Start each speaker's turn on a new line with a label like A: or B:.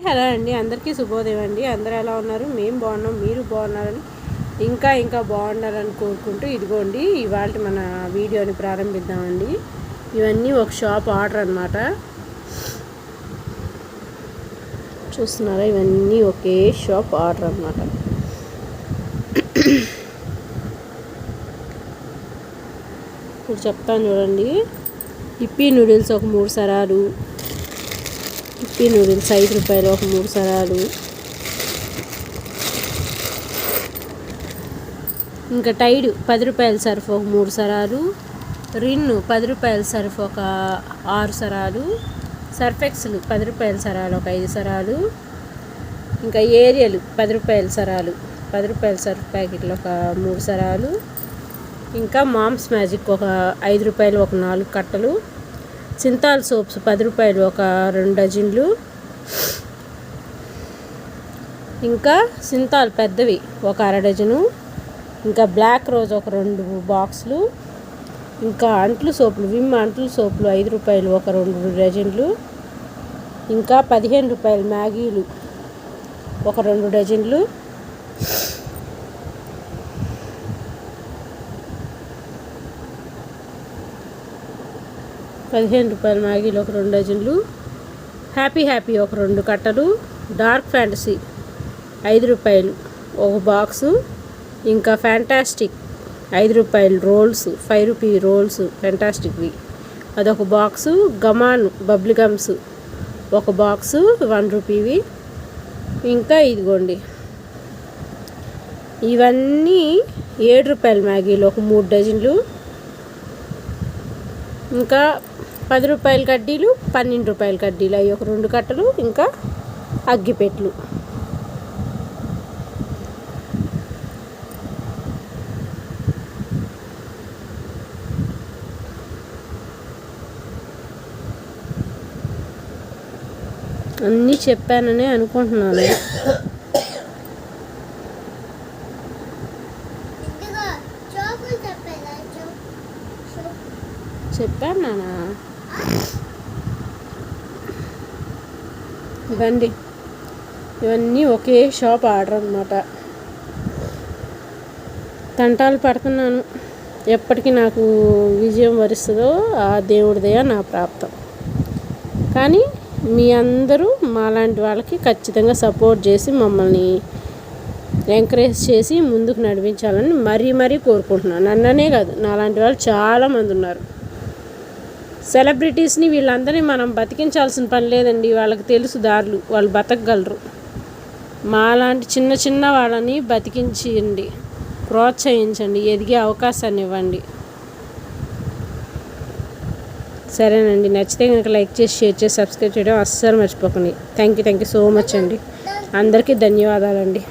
A: Hello అండి, అందరికీ శుభోదయం అండి. అందరూ ఎలా ఉన్నారు? మేము బాగున్నాం, మీరు బాగున్నారని ఇంకా బాగుండాలని కోరుకుంటూ ఇదిగోండి ఇవాళ మన వీడియోని ప్రారంభిద్దామండి. ఇవన్నీ ఒక షాప్ ఆర్డర్ అన్నమాట. చూస్తున్నారా, ఇవన్నీ ఒకే షాప్ ఆర్డర్ అన్నమాట. ఇప్పుడు చెప్తాను చూడండి. ఇప్పీ నూడిల్స్ ఒక 3 సరాలు, ఇప్పీ నూడిల్స్ 5 రూపాయలు ఒక 3 సరాలు, ఇంకా టైడ్ 10 రూపాయల సర్ఫ్ ఒక 3 సరాలు, రిన్ను 10 రూపాయల సర్ఫ్ ఒక 6 సరాలు, సర్ఫ్ ఎక్సెల్ 10 రూపాయల సరాలు ఒక 5 సరాలు, ఇంకా ఏరియల్ 10 రూపాయల సరాలు 10 రూపాయల సర్ఫ్ ప్యాకెట్లు ఒక 3 సరాలు, ఇంకా మామ్స్ మ్యాజిక్ ఒక 5 రూపాయలు ఒక 4 కట్టలు, సింతాల్ సోప్స్ 10 రూపాయలు ఒక 2 డజన్లు, ఇంకా సింతాల్ పెద్దవి ఒక 1/2 డజను, ఇంకా బ్లాక్ రోజ్ ఒక 2 బాక్సులు, ఇంకా అంట్లు సోపులు విమ్ అంట్లు సోపులు 5 రూపాయలు ఒక 2 డజన్లు, ఇంకా 15 రూపాయలు మ్యాగీలు ఒక 2 డజన్లు, మ్యాగీలు ఒక 2 డజన్లు, హ్యాపీ ఒక 2 కట్టలు, డార్క్ ఫ్యాంటసీ 5 రూపాయలు ఒక బాక్సు, ఇంకా ఫ్యాంటాస్టిక్ 5 రూపాయలు రోల్స్ 5 రూపీ రోల్స్ ఫ్యాంటాస్టిక్వి అదొక బాక్సు, గమాన్ బబ్లీ గమ్స్ ఒక బాక్సు 1 రూపీవి, ఇంకా ఇదిగోండి ఇవన్నీ 7 రూపాయల మ్యాగీలు ఒక 3 డజన్లు, ఇంకా 10 రూపాయల కడ్డీలు 12 రూపాయల కడ్డీలు అవి ఒక 2 కట్టలు, ఇంకా అగ్గిపెట్లు. అన్నీ చెప్పానని అనుకుంటున్నాను. చెప్పాను నాన్న. ఇవ్వండి ఇవన్నీ ఒకే షాప్ ఆర్డర్ అన్నమాట. తంటాలు పడుతున్నాను, ఎప్పటికీ నాకు విజయం వరిస్తుందో ఆ దేవుడిదయ నా ప్రాప్తం. కానీ మీ అందరూ మాలాంటి వాళ్ళకి ఖచ్చితంగా సపోర్ట్ చేసి మమ్మల్ని ఎంకరేజ్ చేసి ముందుకు నడిపించాలని మరీ కోరుకుంటున్నాను. నన్ననే కాదు, నాలాంటి వాళ్ళు చాలామంది ఉన్నారు. సెలబ్రిటీస్ని వీళ్ళందరినీ మనం బతికించాల్సిన పని లేదండి. వాళ్ళకి తెలుసు దారులు, వాళ్ళు బతకగలరు. మాలాంటి చిన్న వాళ్ళని బతికించండి, ప్రోత్సహించండి, ఎదిగే అవకాశాన్ని ఇవ్వండి. సరేనండి, నచ్చితే కనుక లైక్ చేసి షేర్ చేసి సబ్స్క్రైబ్ చేయడం అస్సలు మర్చిపోకండి. థ్యాంక్ యూ సో మచ్ అండి. అందరికీ ధన్యవాదాలండి.